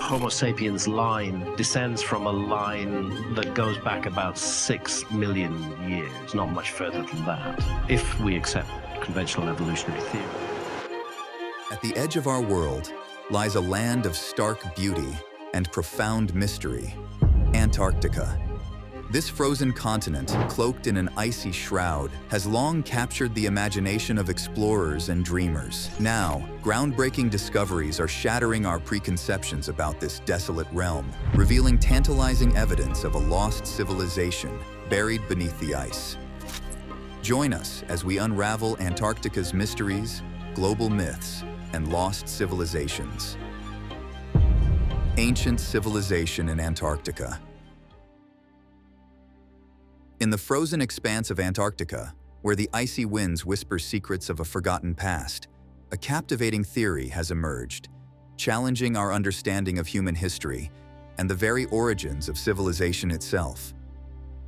Homo sapiens line descends from a line that goes back about 6 million years, not much further than that, if we accept conventional evolutionary theory. At the edge of our world lies a land of stark beauty and profound mystery, Antarctica. This frozen continent, cloaked in an icy shroud, has long captured the imagination of explorers and dreamers. Now, groundbreaking discoveries are shattering our preconceptions about this desolate realm, revealing tantalizing evidence of a lost civilization buried beneath the ice. Join us as we unravel Antarctica's mysteries, global myths, and lost civilizations. Ancient civilization in Antarctica. In the frozen expanse of Antarctica, where the icy winds whisper secrets of a forgotten past, a captivating theory has emerged, challenging our understanding of human history and the very origins of civilization itself.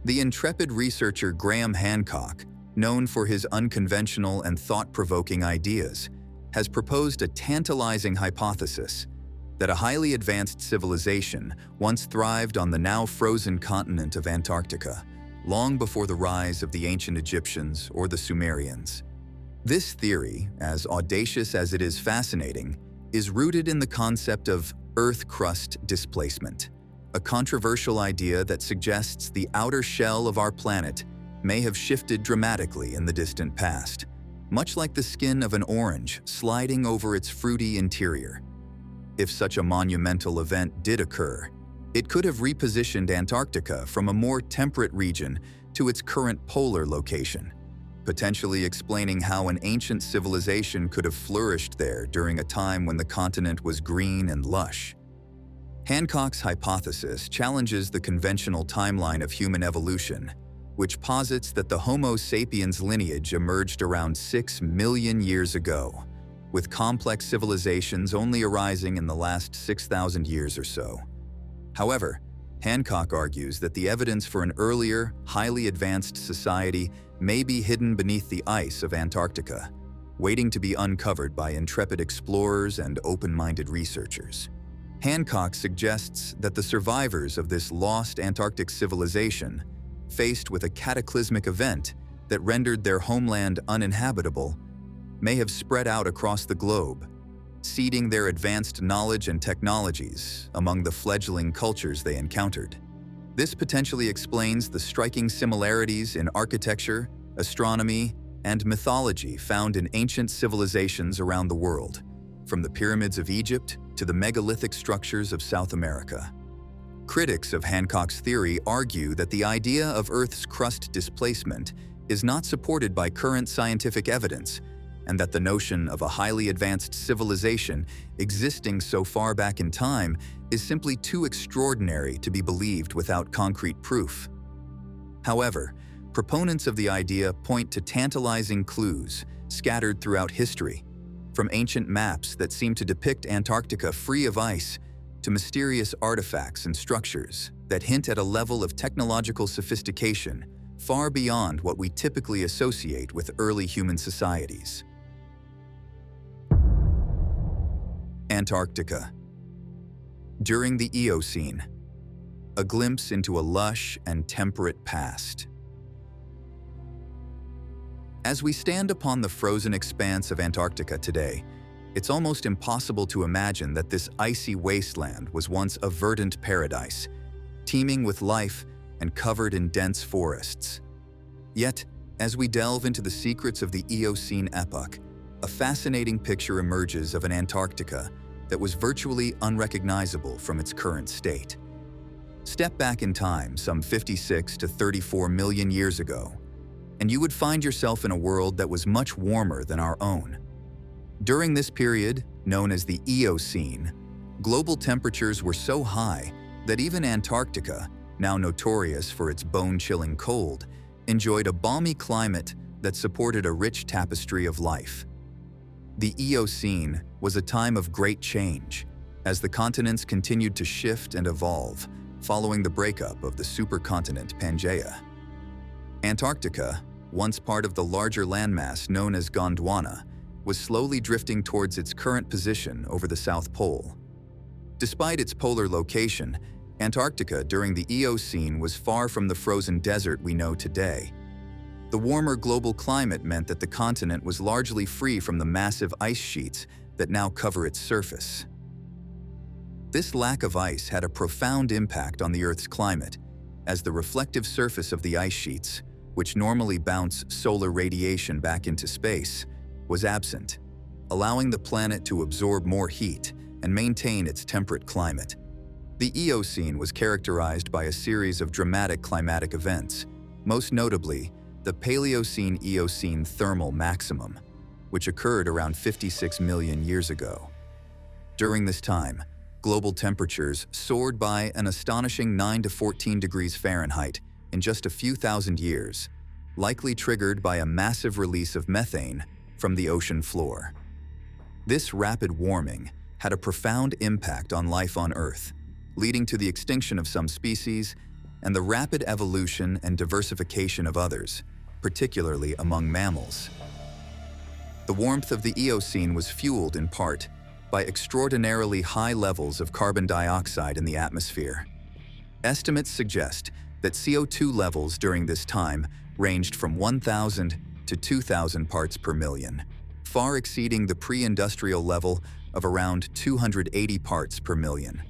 The intrepid researcher Graham Hancock, known for his unconventional and thought-provoking ideas, has proposed a tantalizing hypothesis that a highly advanced civilization once thrived on the now frozen continent of Antarctica, long before the rise of the ancient Egyptians or the Sumerians. This theory, as audacious as it is fascinating, is rooted in the concept of Earth crust displacement, a controversial idea that suggests the outer shell of our planet may have shifted dramatically in the distant past, much like the skin of an orange sliding over its fruity interior. If such a monumental event did occur, it could have repositioned Antarctica from a more temperate region to its current polar location, potentially explaining how an ancient civilization could have flourished there during a time when the continent was green and lush. Hancock's hypothesis challenges the conventional timeline of human evolution, which posits that the Homo sapiens lineage emerged around 6 million years ago, with complex civilizations only arising in the last 6,000 years or so. However, Hancock argues that the evidence for an earlier, highly advanced society may be hidden beneath the ice of Antarctica, waiting to be uncovered by intrepid explorers and open-minded researchers. Hancock suggests that the survivors of this lost Antarctic civilization, faced with a cataclysmic event that rendered their homeland uninhabitable, may have spread out across the globe, seeding their advanced knowledge and technologies among the fledgling cultures they encountered. This potentially explains the striking similarities in architecture, astronomy, and mythology found in ancient civilizations around the world, from the pyramids of Egypt to the megalithic structures of South America. Critics of Hancock's theory argue that the idea of Earth's crust displacement is not supported by current scientific evidence, and that the notion of a highly advanced civilization existing so far back in time is simply too extraordinary to be believed without concrete proof. However, proponents of the idea point to tantalizing clues scattered throughout history, from ancient maps that seem to depict Antarctica free of ice to mysterious artifacts and structures that hint at a level of technological sophistication far beyond what we typically associate with early human societies. Antarctica. During the Eocene, a glimpse into a lush and temperate past. As we stand upon the frozen expanse of Antarctica today, it's almost impossible to imagine that this icy wasteland was once a verdant paradise, teeming with life and covered in dense forests. Yet, as we delve into the secrets of the Eocene epoch, a fascinating picture emerges of an Antarctica that was virtually unrecognizable from its current state. Step back in time some 56 to 34 million years ago, and you would find yourself in a world that was much warmer than our own. During this period, known as the Eocene, global temperatures were so high that even Antarctica, now notorious for its bone-chilling cold, enjoyed a balmy climate that supported a rich tapestry of life. The Eocene was a time of great change, as the continents continued to shift and evolve following the breakup of the supercontinent Pangaea. Antarctica, once part of the larger landmass known as Gondwana, was slowly drifting towards its current position over the South Pole. Despite its polar location, Antarctica during the Eocene was far from the frozen desert we know today. The warmer global climate meant that the continent was largely free from the massive ice sheets that now cover its surface. This lack of ice had a profound impact on the Earth's climate, as the reflective surface of the ice sheets, which normally bounce solar radiation back into space, was absent, allowing the planet to absorb more heat and maintain its temperate climate. The Eocene was characterized by a series of dramatic climatic events, most notably the Paleocene-Eocene thermal maximum, which occurred around 56 million years ago. During this time, global temperatures soared by an astonishing 9 to 14 degrees Fahrenheit in just a few thousand years, likely triggered by a massive release of methane from the ocean floor. This rapid warming had a profound impact on life on Earth, leading to the extinction of some species and the rapid evolution and diversification of others, particularly among mammals. The warmth of the Eocene was fueled in part by extraordinarily high levels of carbon dioxide in the atmosphere. Estimates suggest that CO2 levels during this time ranged from 1,000 to 2,000 parts per million, far exceeding the pre-industrial level of around 280 parts per million.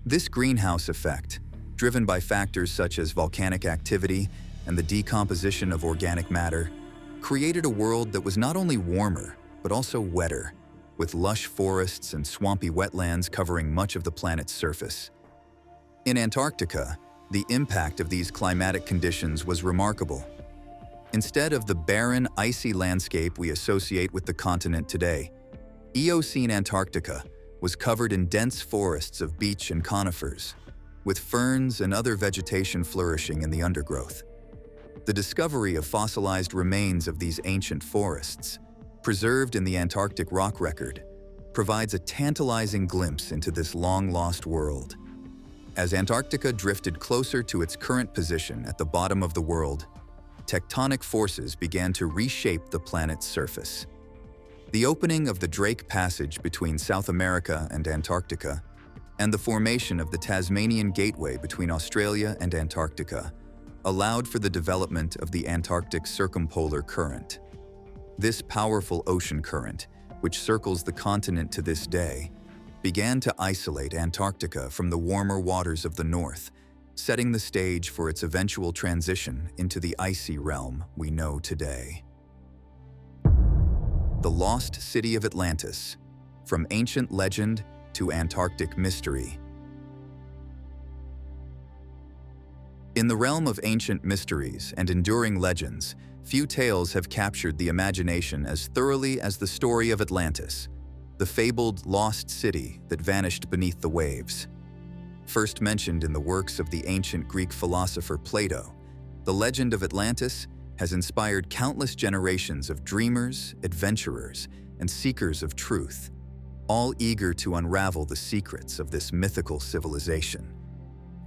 This greenhouse effect, driven by factors such as volcanic activity and the decomposition of organic matter, created a world that was not only warmer, but also wetter, with lush forests and swampy wetlands covering much of the planet's surface. In Antarctica, the impact of these climatic conditions was remarkable. Instead of the barren, icy landscape we associate with the continent today, Eocene Antarctica was covered in dense forests of beech and conifers, with ferns and other vegetation flourishing in the undergrowth. The discovery of fossilized remains of these ancient forests, preserved in the Antarctic rock record, provides a tantalizing glimpse into this long-lost world. As Antarctica drifted closer to its current position at the bottom of the world, tectonic forces began to reshape the planet's surface. The opening of the Drake Passage between South America and Antarctica, and the formation of the Tasmanian Gateway between Australia and Antarctica, allowed for the development of the Antarctic Circumpolar Current. This powerful ocean current, which circles the continent to this day, began to isolate Antarctica from the warmer waters of the north, setting the stage for its eventual transition into the icy realm we know today. The Lost City of Atlantis, from ancient legend to Antarctic mystery. In the realm of ancient mysteries and enduring legends, few tales have captured the imagination as thoroughly as the story of Atlantis, the fabled lost city that vanished beneath the waves. First mentioned in the works of the ancient Greek philosopher Plato, the legend of Atlantis has inspired countless generations of dreamers, adventurers, and seekers of truth, all eager to unravel the secrets of this mythical civilization.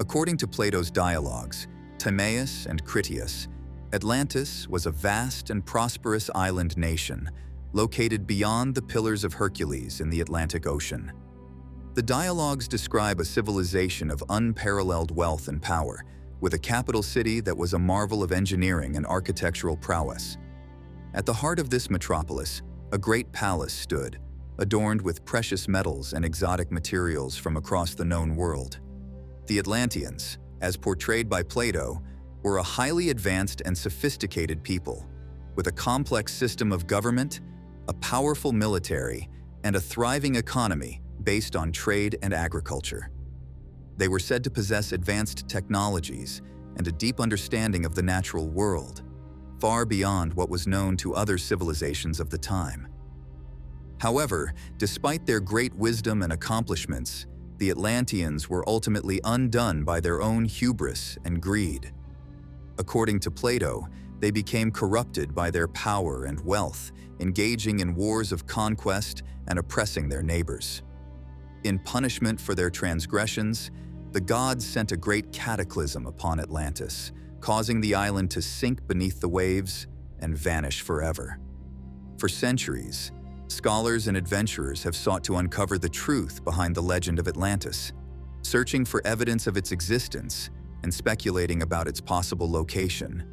According to Plato's dialogues, Timaeus and Critias, Atlantis was a vast and prosperous island nation located beyond the Pillars of Hercules in the Atlantic Ocean. The dialogues describe a civilization of unparalleled wealth and power, with a capital city that was a marvel of engineering and architectural prowess. At the heart of this metropolis, a great palace stood, adorned with precious metals and exotic materials from across the known world. The Atlanteans, as portrayed by Plato, were a highly advanced and sophisticated people, with a complex system of government, a powerful military, and a thriving economy based on trade and agriculture. They were said to possess advanced technologies and a deep understanding of the natural world, far beyond what was known to other civilizations of the time. However, despite their great wisdom and accomplishments, the Atlanteans were ultimately undone by their own hubris and greed. According to Plato, they became corrupted by their power and wealth, engaging in wars of conquest and oppressing their neighbors. In punishment for their transgressions, the gods sent a great cataclysm upon Atlantis, causing the island to sink beneath the waves and vanish forever. For centuries, Scholars and adventurers have sought to uncover the truth behind the legend of Atlantis, searching for evidence of its existence and speculating about its possible location.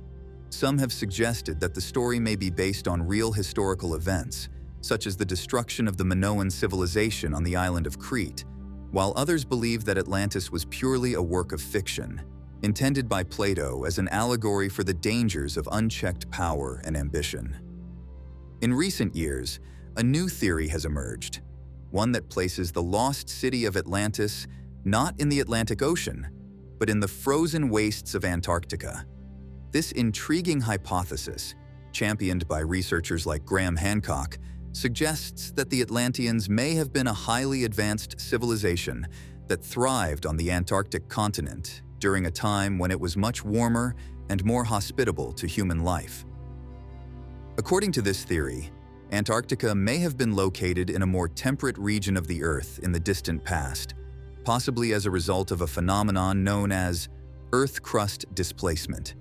Some have suggested that the story may be based on real historical events, such as the destruction of the Minoan civilization on the island of Crete, while others believe that Atlantis was purely a work of fiction, intended by Plato as an allegory for the dangers of unchecked power and ambition. In recent years, a new theory has emerged, one that places the lost city of Atlantis not in the Atlantic Ocean, but in the frozen wastes of Antarctica. This intriguing hypothesis, championed by researchers like Graham Hancock, suggests that the Atlanteans may have been a highly advanced civilization that thrived on the Antarctic continent during a time when it was much warmer and more hospitable to human life. According to this theory, Antarctica may have been located in a more temperate region of the Earth in the distant past, possibly as a result of a phenomenon known as Earth crust displacement.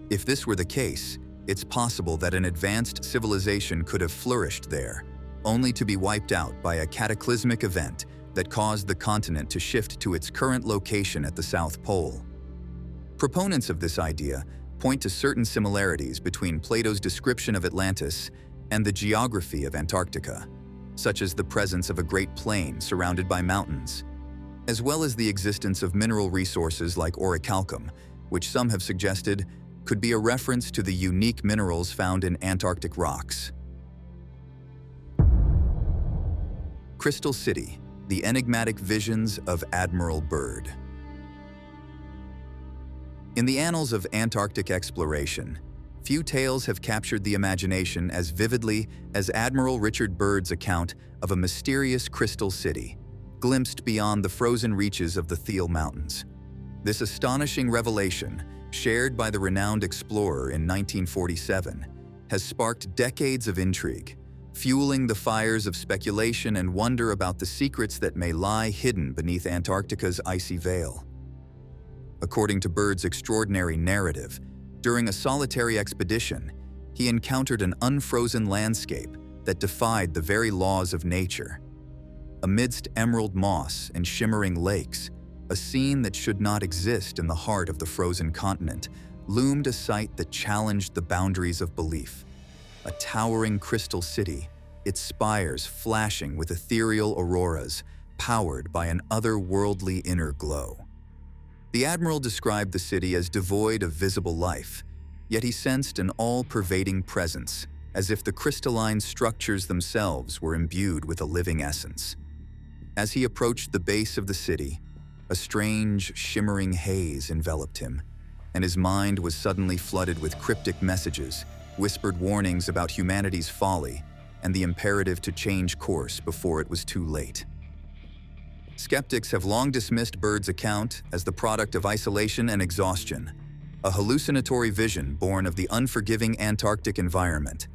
If this were the case, it's possible that an advanced civilization could have flourished there, only to be wiped out by a cataclysmic event that caused the continent to shift to its current location at the South Pole. Proponents of this idea point to certain similarities between Plato's description of Atlantis and the geography of Antarctica, such as the presence of a great plain surrounded by mountains, as well as the existence of mineral resources like orichalcum, which some have suggested could be a reference to the unique minerals found in Antarctic rocks. Crystal City, the enigmatic visions of Admiral Byrd. In the annals of Antarctic exploration, few tales have captured the imagination as vividly as Admiral Richard Byrd's account of a mysterious crystal city, glimpsed beyond the frozen reaches of the Thiel Mountains. This astonishing revelation, shared by the renowned explorer in 1947, has sparked decades of intrigue, fueling the fires of speculation and wonder about the secrets that may lie hidden beneath Antarctica's icy veil. According to Byrd's extraordinary narrative, during a solitary expedition, he encountered an unfrozen landscape that defied the very laws of nature. Amidst emerald moss and shimmering lakes, a scene that should not exist in the heart of the frozen continent, loomed a sight that challenged the boundaries of belief. A towering crystal city, its spires flashing with ethereal auroras, powered by an otherworldly inner glow. The Admiral described the city as devoid of visible life, yet he sensed an all-pervading presence, as if the crystalline structures themselves were imbued with a living essence. As he approached the base of the city, a strange, shimmering haze enveloped him, and his mind was suddenly flooded with cryptic messages, whispered warnings about humanity's folly, and the imperative to change course before it was too late. Skeptics have long dismissed Byrd's account as the product of isolation and exhaustion, a hallucinatory vision born of the unforgiving Antarctic environment.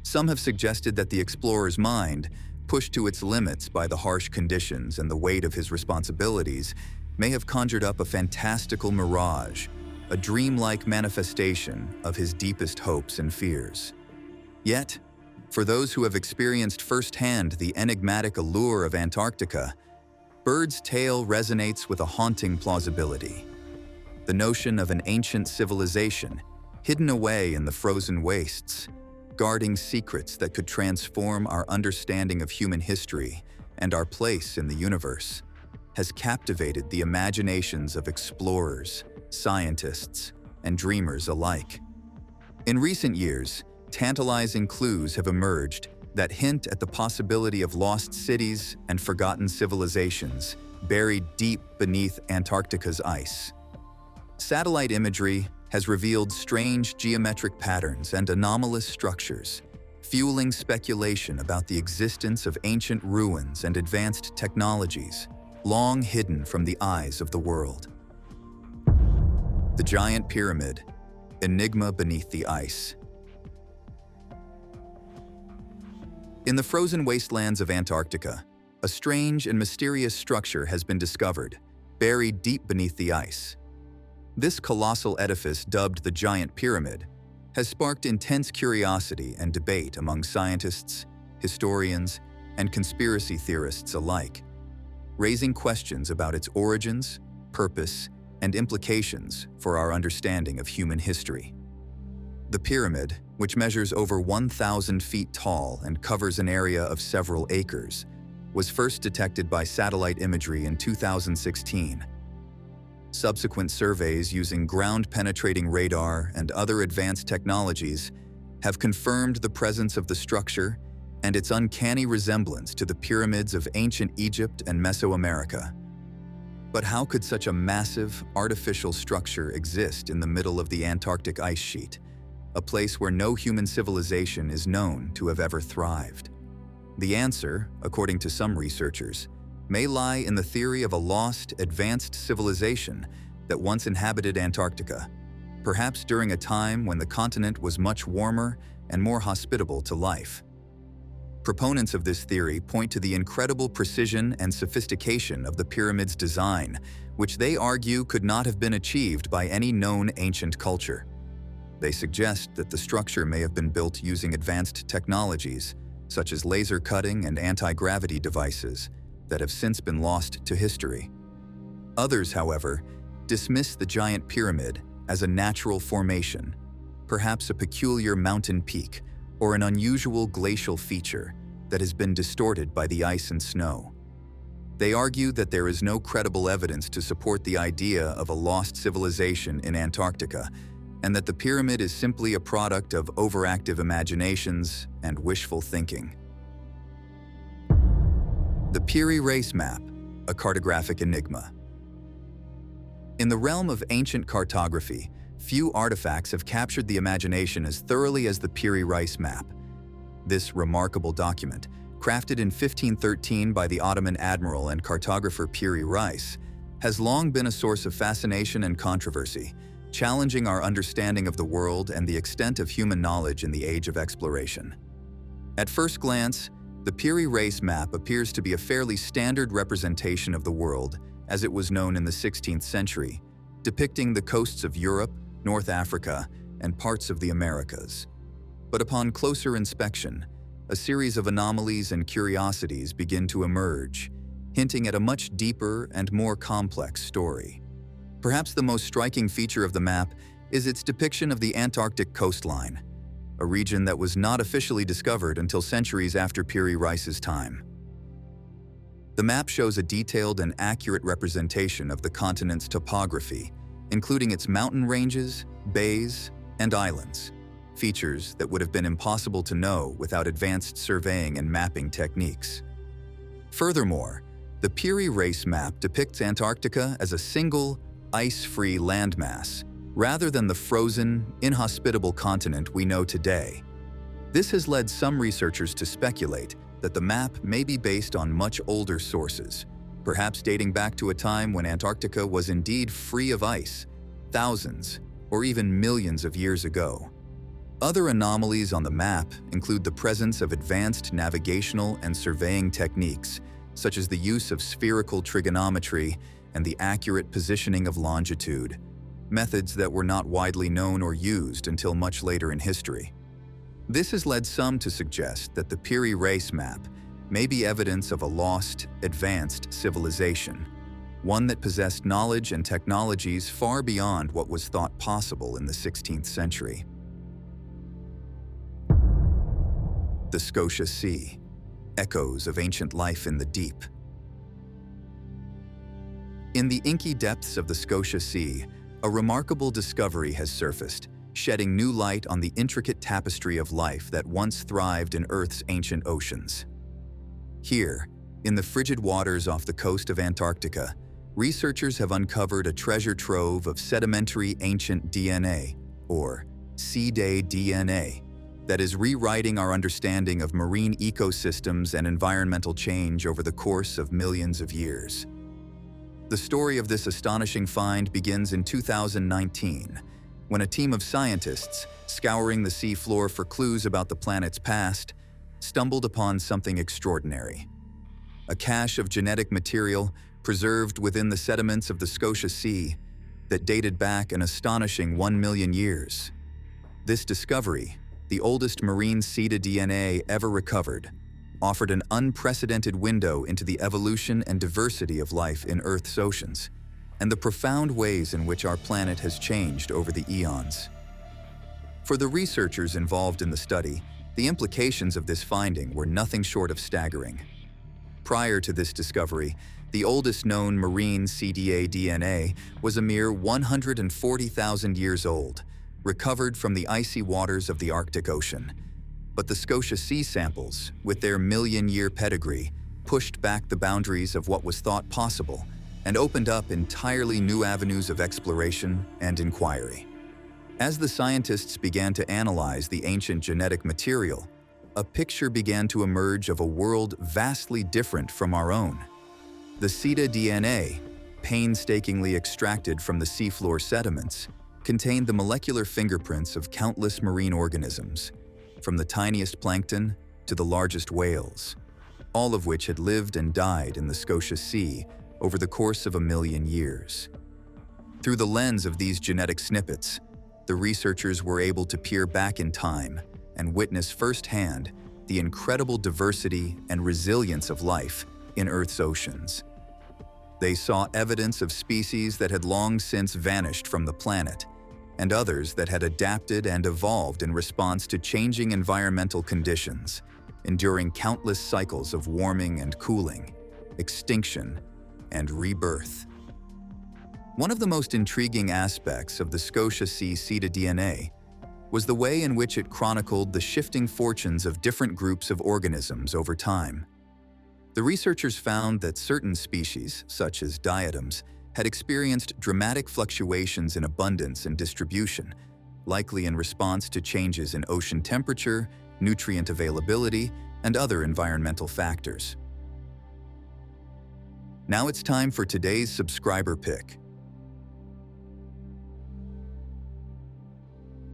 Some have suggested that the explorer's mind, pushed to its limits by the harsh conditions and the weight of his responsibilities, may have conjured up a fantastical mirage, a dreamlike manifestation of his deepest hopes and fears. Yet, for those who have experienced firsthand the enigmatic allure of Antarctica, Byrd's tale resonates with a haunting plausibility. The notion of an ancient civilization, hidden away in the frozen wastes, guarding secrets that could transform our understanding of human history and our place in the universe, has captivated the imaginations of explorers, scientists, and dreamers alike. In recent years, tantalizing clues have emerged that hint at the possibility of lost cities and forgotten civilizations buried deep beneath Antarctica's ice. Satellite imagery has revealed strange geometric patterns and anomalous structures, fueling speculation about the existence of ancient ruins and advanced technologies, long hidden from the eyes of the world. The Giant Pyramid, enigma beneath the ice. In the frozen wastelands of Antarctica, a strange and mysterious structure has been discovered, buried deep beneath the ice. This colossal edifice, dubbed the Giant Pyramid, has sparked intense curiosity and debate among scientists, historians, and conspiracy theorists alike, raising questions about its origins, purpose, and implications for our understanding of human history. The pyramid, which measures over 1,000 feet tall and covers an area of several acres, was first detected by satellite imagery in 2016. Subsequent surveys using ground-penetrating radar and other advanced technologies have confirmed the presence of the structure and its uncanny resemblance to the pyramids of ancient Egypt and Mesoamerica. But how could such a massive, artificial structure exist in the middle of the Antarctic ice sheet, a place where no human civilization is known to have ever thrived? The answer, according to some researchers, may lie in the theory of a lost, advanced civilization that once inhabited Antarctica, perhaps during a time when the continent was much warmer and more hospitable to life. Proponents of this theory point to the incredible precision and sophistication of the pyramid's design, which they argue could not have been achieved by any known ancient culture. They suggest that the structure may have been built using advanced technologies, such as laser cutting and anti-gravity devices, that have since been lost to history. Others, however, dismiss the giant pyramid as a natural formation, perhaps a peculiar mountain peak or an unusual glacial feature that has been distorted by the ice and snow. They argue that there is no credible evidence to support the idea of a lost civilization in Antarctica, and that the pyramid is simply a product of overactive imaginations and wishful thinking. The Piri Race Map, a cartographic enigma. In the realm of ancient cartography, few artifacts have captured the imagination as thoroughly as the Piri Reis map. This remarkable document, crafted in 1513 by the Ottoman admiral and cartographer Piri Reis, has long been a source of fascination and controversy, challenging our understanding of the world and the extent of human knowledge in the age of exploration. At first glance, the Piri Reis map appears to be a fairly standard representation of the world as it was known in the 16th century, depicting the coasts of Europe, North Africa, and parts of the Americas. But upon closer inspection, a series of anomalies and curiosities begin to emerge, hinting at a much deeper and more complex story. Perhaps the most striking feature of the map is its depiction of the Antarctic coastline, a region that was not officially discovered until centuries after Piri Reis's time. The map shows a detailed and accurate representation of the continent's topography, including its mountain ranges, bays, and islands, features that would have been impossible to know without advanced surveying and mapping techniques. Furthermore, the Piri Reis map depicts Antarctica as a single, ice-free landmass, rather than the frozen, inhospitable continent we know today. This has led some researchers to speculate that the map may be based on much older sources, perhaps dating back to a time when Antarctica was indeed free of ice, thousands or even millions of years ago. Other anomalies on the map include the presence of advanced navigational and surveying techniques, such as the use of spherical trigonometry and the accurate positioning of longitude, methods that were not widely known or used until much later in history. This has led some to suggest that the Piri Reis map may be evidence of a lost, advanced civilization, one that possessed knowledge and technologies far beyond what was thought possible in the 16th century. The Scotia Sea, echoes of ancient life in the deep. In the inky depths of the Scotia Sea, a remarkable discovery has surfaced, shedding new light on the intricate tapestry of life that once thrived in Earth's ancient oceans. Here, in the frigid waters off the coast of Antarctica, researchers have uncovered a treasure trove of sedimentary ancient DNA, or sea day DNA, that is rewriting our understanding of marine ecosystems and environmental change over the course of millions of years. The story of this astonishing find begins in 2019, when a team of scientists, scouring the seafloor for clues about the planet's past, stumbled upon something extraordinary. A cache of genetic material preserved within the sediments of the Scotia Sea that dated back an astonishing 1 million years. This discovery, the oldest marine sea DNA ever recovered, offered an unprecedented window into the evolution and diversity of life in Earth's oceans, and the profound ways in which our planet has changed over the eons. For the researchers involved in the study, the implications of this finding were nothing short of staggering. Prior to this discovery, the oldest known marine CDA DNA was a mere 140,000 years old, recovered from the icy waters of the Arctic Ocean. But the Scotia Sea samples, with their million-year pedigree, pushed back the boundaries of what was thought possible and opened up entirely new avenues of exploration and inquiry. As the scientists began to analyze the ancient genetic material, a picture began to emerge of a world vastly different from our own. The CETA DNA, painstakingly extracted from the seafloor sediments, contained the molecular fingerprints of countless marine organisms, from the tiniest plankton to the largest whales, all of which had lived and died in the Scotia Sea over the course of 1 million years. Through the lens of these genetic snippets, the researchers were able to peer back in time and witness firsthand the incredible diversity and resilience of life in Earth's oceans. They saw evidence of species that had long since vanished from the planet, and others that had adapted and evolved in response to changing environmental conditions, enduring countless cycles of warming and cooling, extinction, and rebirth. One of the most intriguing aspects of the Scotia Sea CETA DNA was the way in which it chronicled the shifting fortunes of different groups of organisms over time. The researchers found that certain species, such as diatoms, had experienced dramatic fluctuations in abundance and distribution, likely in response to changes in ocean temperature, nutrient availability, and other environmental factors. Now it's time for today's subscriber pick.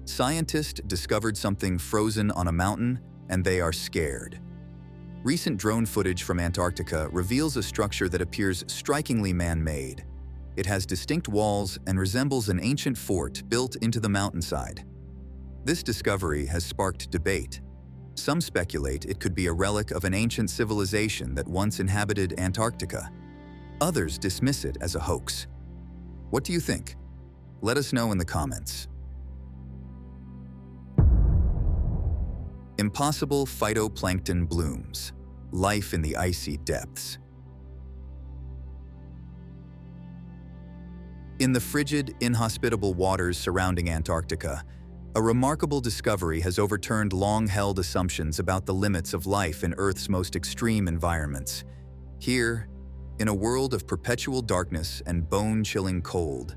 Scientists discovered something frozen on a mountain, and they are scared. Recent drone footage from Antarctica reveals a structure that appears strikingly man-made. It has distinct walls and resembles an ancient fort built into the mountainside. This discovery has sparked debate. Some speculate it could be a relic of an ancient civilization that once inhabited Antarctica. Others dismiss it as a hoax. What do you think? Let us know in the comments. Impossible phytoplankton blooms. Life in the icy depths. In the frigid, inhospitable waters surrounding Antarctica, a remarkable discovery has overturned long-held assumptions about the limits of life in Earth's most extreme environments. Here, in a world of perpetual darkness and bone-chilling cold,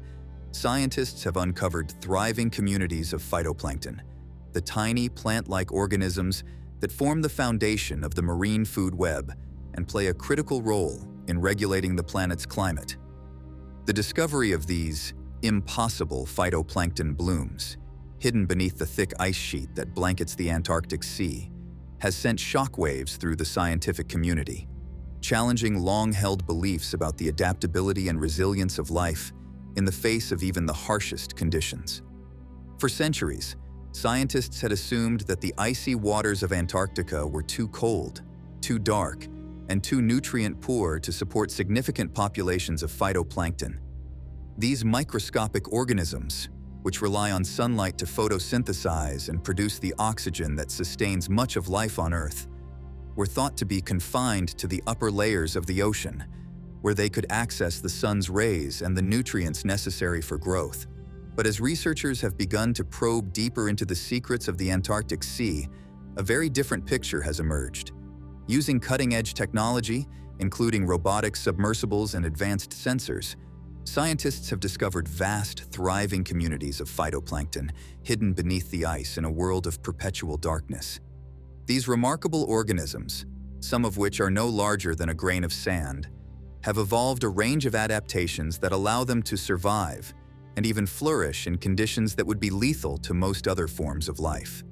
scientists have uncovered thriving communities of phytoplankton, the tiny plant-like organisms that form the foundation of the marine food web and play a critical role in regulating the planet's climate. The discovery of these impossible phytoplankton blooms, hidden beneath the thick ice sheet that blankets the Antarctic Sea, has sent shockwaves through the scientific community, challenging long-held beliefs about the adaptability and resilience of life in the face of even the harshest conditions. For centuries, scientists had assumed that the icy waters of Antarctica were too cold, too dark, and too nutrient-poor to support significant populations of phytoplankton. These microscopic organisms, which rely on sunlight to photosynthesize and produce the oxygen that sustains much of life on Earth, were thought to be confined to the upper layers of the ocean, where they could access the sun's rays and the nutrients necessary for growth. But as researchers have begun to probe deeper into the secrets of the Antarctic Sea, a very different picture has emerged. Using cutting-edge technology, including robotic submersibles and advanced sensors, scientists have discovered vast, thriving communities of phytoplankton hidden beneath the ice in a world of perpetual darkness. These remarkable organisms, some of which are no larger than a grain of sand, have evolved a range of adaptations that allow them to survive and even flourish in conditions that would be lethal to most other forms of life.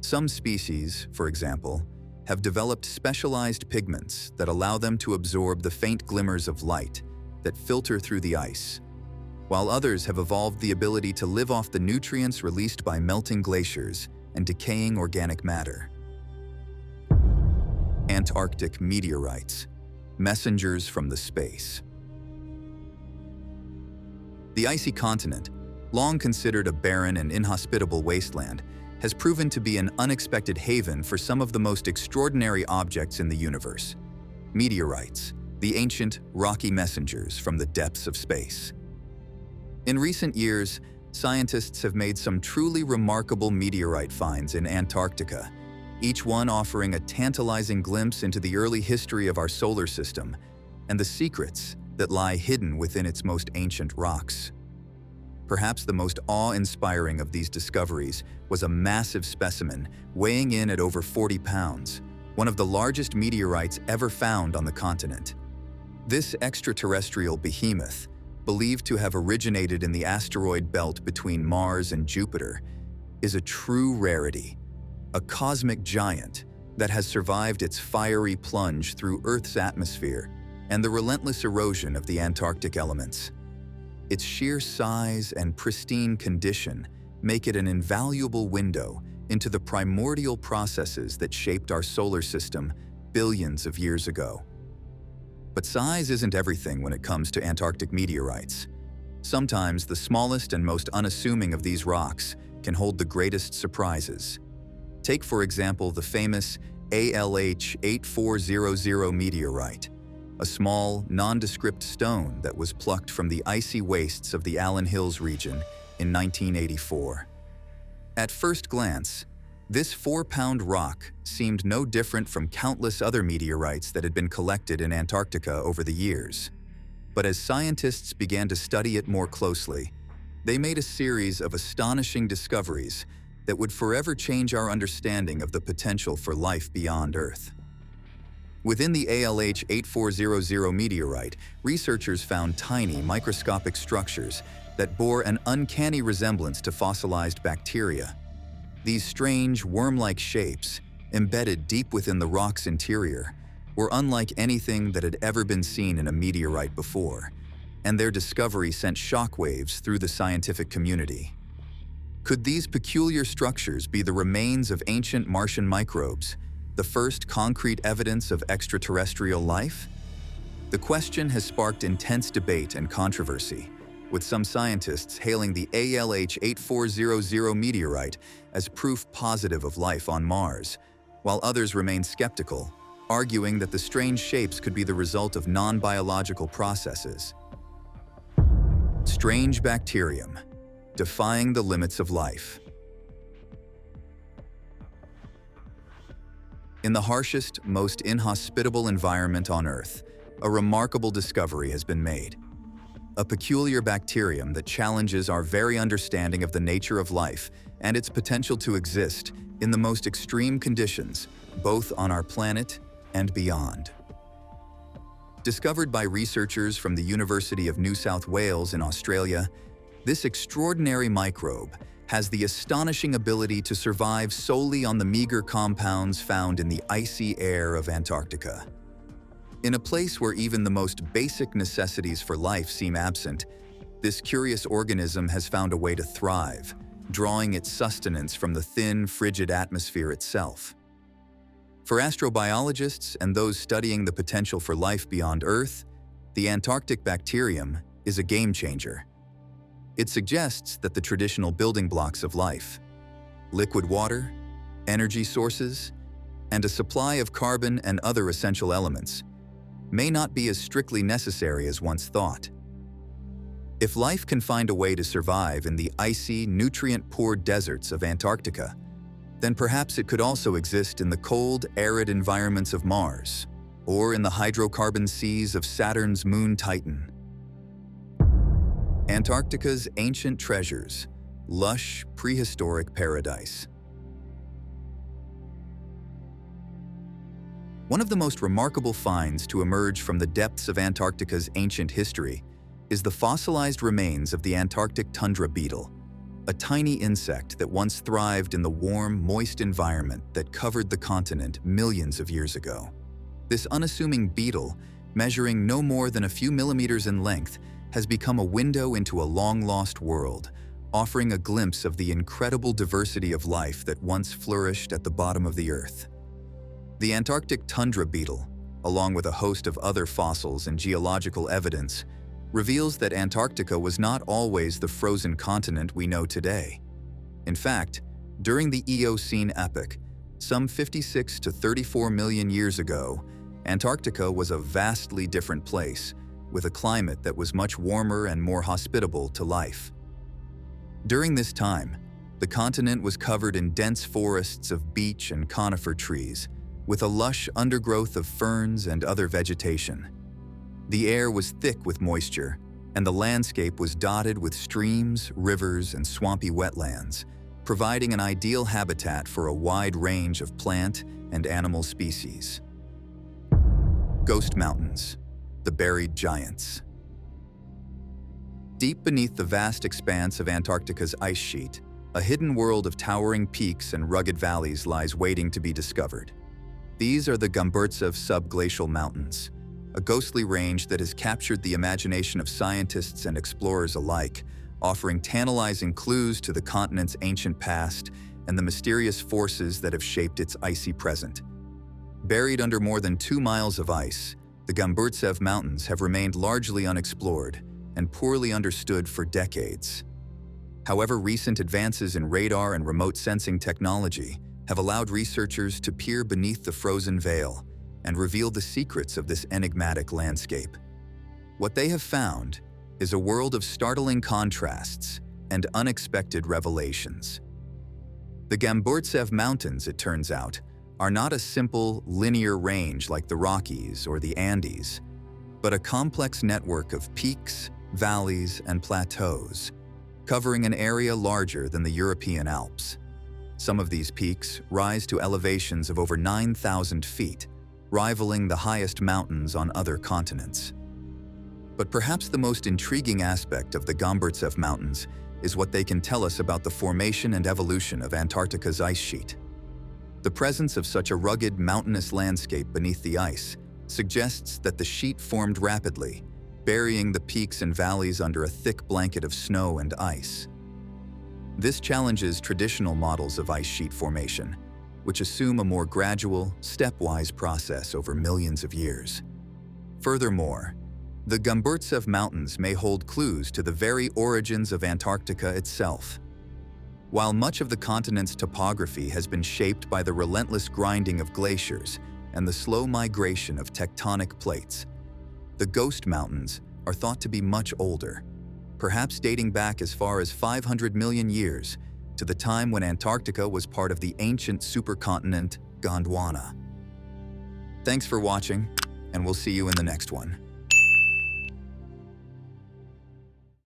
Some species, for example, have developed specialized pigments that allow them to absorb the faint glimmers of light that filter through the ice, while others have evolved the ability to live off the nutrients released by melting glaciers and decaying organic matter. Antarctic meteorites, messengers from the space. The icy continent, long considered a barren and inhospitable wasteland, has proven to be an unexpected haven for some of the most extraordinary objects in the universe. Meteorites, the ancient, rocky messengers from the depths of space. In recent years, scientists have made some truly remarkable meteorite finds in Antarctica, each one offering a tantalizing glimpse into the early history of our solar system and the secrets that lie hidden within its most ancient rocks. Perhaps the most awe-inspiring of these discoveries was a massive specimen weighing in at over 40 pounds, one of the largest meteorites ever found on the continent. This extraterrestrial behemoth, believed to have originated in the asteroid belt between Mars and Jupiter, is a true rarity, a cosmic giant that has survived its fiery plunge through Earth's atmosphere and the relentless erosion of the Antarctic elements. Its sheer size and pristine condition make it an invaluable window into the primordial processes that shaped our solar system billions of years ago. But size isn't everything when it comes to Antarctic meteorites. Sometimes the smallest and most unassuming of these rocks can hold the greatest surprises. Take, for example, the famous ALH 8400 meteorite, a small, nondescript stone that was plucked from the icy wastes of the Allen Hills region in 1984. At first glance, this 4-pound rock seemed no different from countless other meteorites that had been collected in Antarctica over the years. But as scientists began to study it more closely, they made a series of astonishing discoveries that would forever change our understanding of the potential for life beyond Earth. Within the ALH 8400 meteorite, researchers found tiny, microscopic structures that bore an uncanny resemblance to fossilized bacteria. These strange, worm-like shapes, embedded deep within the rock's interior, were unlike anything that had ever been seen in a meteorite before, and their discovery sent shockwaves through the scientific community. Could these peculiar structures be the remains of ancient Martian microbes, the first concrete evidence of extraterrestrial life? The question has sparked intense debate and controversy, with some scientists hailing the ALH 8400 meteorite as proof positive of life on Mars, while others remain skeptical, arguing that the strange shapes could be the result of non-biological processes. Strange bacterium, defying the limits of life. In the harshest, most inhospitable environment on Earth, a remarkable discovery has been made. A peculiar bacterium that challenges our very understanding of the nature of life and its potential to exist in the most extreme conditions, both on our planet and beyond. Discovered by researchers from the University of New South Wales in Australia, this extraordinary microbe has the astonishing ability to survive solely on the meager compounds found in the icy air of Antarctica. In a place where even the most basic necessities for life seem absent, this curious organism has found a way to thrive, drawing its sustenance from the thin, frigid atmosphere itself. For astrobiologists and those studying the potential for life beyond Earth, the Antarctic bacterium is a game-changer. It suggests that the traditional building blocks of life, liquid water, energy sources, and a supply of carbon and other essential elements, may not be as strictly necessary as once thought. If life can find a way to survive in the icy, nutrient-poor deserts of Antarctica, then perhaps it could also exist in the cold, arid environments of Mars, or in the hydrocarbon seas of Saturn's moon Titan. Antarctica's ancient treasures, lush, prehistoric paradise. One of the most remarkable finds to emerge from the depths of Antarctica's ancient history is the fossilized remains of the Antarctic tundra beetle, a tiny insect that once thrived in the warm, moist environment that covered the continent millions of years ago. This unassuming beetle, measuring no more than a few millimeters in length, has become a window into a long-lost world, offering a glimpse of the incredible diversity of life that once flourished at the bottom of the Earth. The Antarctic tundra beetle, along with a host of other fossils and geological evidence, reveals that Antarctica was not always the frozen continent we know today. In fact, during the Eocene epoch, some 56 to 34 million years ago, Antarctica was a vastly different place, with a climate that was much warmer and more hospitable to life. During this time, the continent was covered in dense forests of beech and conifer trees, with a lush undergrowth of ferns and other vegetation. The air was thick with moisture, and the landscape was dotted with streams, rivers, and swampy wetlands, providing an ideal habitat for a wide range of plant and animal species. Ghost Mountains, the buried giants. Deep beneath the vast expanse of Antarctica's ice sheet, a hidden world of towering peaks and rugged valleys lies waiting to be discovered. These are the Gomburtsev subglacial mountains, a ghostly range that has captured the imagination of scientists and explorers alike, offering tantalizing clues to the continent's ancient past and the mysterious forces that have shaped its icy present. Buried under more than 2 miles of ice, the Gomburtsev Mountains have remained largely unexplored and poorly understood for decades. However, recent advances in radar and remote sensing technology have allowed researchers to peer beneath the frozen veil and reveal the secrets of this enigmatic landscape. What they have found is a world of startling contrasts and unexpected revelations. The Gomburtsev Mountains, it turns out, are not a simple, linear range like the Rockies or the Andes, but a complex network of peaks, valleys, and plateaus, covering an area larger than the European Alps. Some of these peaks rise to elevations of over 9,000 feet, rivaling the highest mountains on other continents. But perhaps the most intriguing aspect of the Gomburtsev Mountains is what they can tell us about the formation and evolution of Antarctica's ice sheet. The presence of such a rugged, mountainous landscape beneath the ice suggests that the sheet formed rapidly, burying the peaks and valleys under a thick blanket of snow and ice. This challenges traditional models of ice sheet formation, which assume a more gradual, stepwise process over millions of years. Furthermore, the Gomburtsev Mountains may hold clues to the very origins of Antarctica itself. While much of the continent's topography has been shaped by the relentless grinding of glaciers and the slow migration of tectonic plates, the Ghost Mountains are thought to be much older, perhaps dating back as far as 500 million years to the time when Antarctica was part of the ancient supercontinent Gondwana. Thanks for watching, and we'll see you in the next one.